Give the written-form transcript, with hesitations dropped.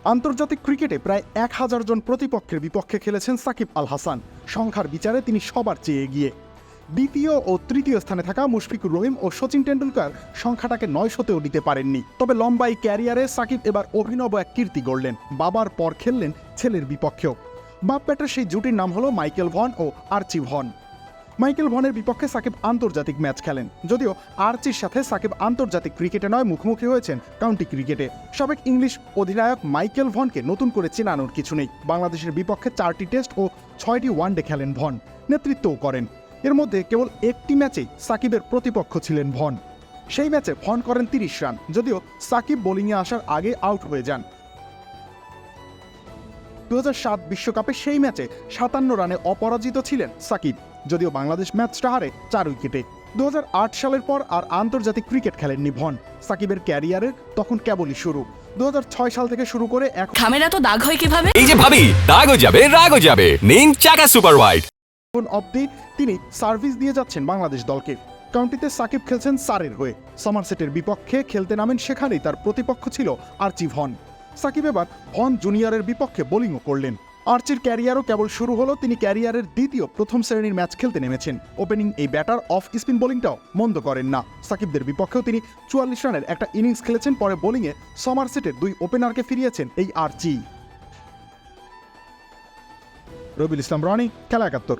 আন্তর্জাতিক ক্রিকেটে প্রায় ১,০০০ জন প্রতিপক্ষের বিপক্ষে খেলেছেন সাকিব আল হাসান। সংখ্যার বিচারে তিনি সবার চেয়ে এগিয়ে। দ্বিতীয় ও তৃতীয় স্থানে থাকা মুশফিকুর রহিম ও সচিন টেন্ডুলকার সংখ্যাটাকে ৯০০তেও দিতে পারেননি। তবে লম্বা এই ক্যারিয়ারে সাকিব এবার অভিনব এক কীর্তি গড়লেন। বাবার পর খেললেন ছেলের বিপক্ষেও। বাপ ব্যাটার সেই জুটির নাম হলো মাইকেল ভন ও আর্চি ভন। মাইকেল ভনের বিপক্ষে সাকিব আন্তর্জাতিক ম্যাচ খেলেন, যদিও আর্চির সাথে সাকিব আন্তর্জাতিক ক্রিকেটে নয় মুখোমুখি হয়েছেন কাউন্টি ক্রিকেটে। সাবেক ইংলিশ অধিনায়ক মাইকেল ভনকে নতুন করে চেনানোর কিছু নেই। বাংলাদেশের বিপক্ষে 4টি টেস্ট ও 6টি ওয়ানডে খেলেন ভন, নেতৃত্বও করেন। এর মধ্যে কেবল একটি ম্যাচেই সাকিবের প্রতিপক্ষ ছিলেন ভন। সেই ম্যাচে ভন করেন 30 রান, যদিও সাকিব বোলিংয়ে আসার আগে আউট হয়ে যান। 2007 বিশ্বকাপে সেই ম্যাচে 57 রানে অপরাজিত ছিলেন সাকিব, যদিও বাংলাদেশ ম্যাচটা হারে 4 উইকেটে। 2008 সালের পর আর আন্তর্জাতিক ক্রিকেট খেলেননি ভন। সাকিবের ক্যারিয়ারের তখন কেবলই শুরু। 2006 সাল থেকে শুরু করে খামেরা তো দাগ হয় কিভাবে? এই যে ভাবি, দাগও যাবে রাগও যাবে, নিন চাকা সুপার হোয়াইট। এখন অবধি তিনি সার্ভিস দিয়ে যাচ্ছেন বাংলাদেশ দলকে। কাউন্টিতে সাকিব খেলছেন সারের হয়ে। সমারসেটের বিপক্ষে খেলতে নামেন, সেখানেই তার প্রতিপক্ষ ছিল আর্চি ভন। সাকিব এবার ভন জুনিয়রের বিপক্ষে বোলিংও করলেন। আর্চির ক্যারিয়ারও কেবল শুরু হলো। তিনি ক্যারিয়ারের দ্বিতীয় প্রথম শ্রেণীর ম্যাচ খেলতে নেমেছেন। ওপেনিং এই ব্যাটার অফ স্পিন বোলিংটাও মন্দ করেন না। সাকিবদের বিপক্ষেও তিনি 44 রানের একটা ইনিংস খেলেছেন। পরে বোলিংয়ে সমারসেটের 2 ওপেনারকে ফিরিয়েছেন এই আর্চি। রবিউল ইসলাম রনি, খেলা ৭১।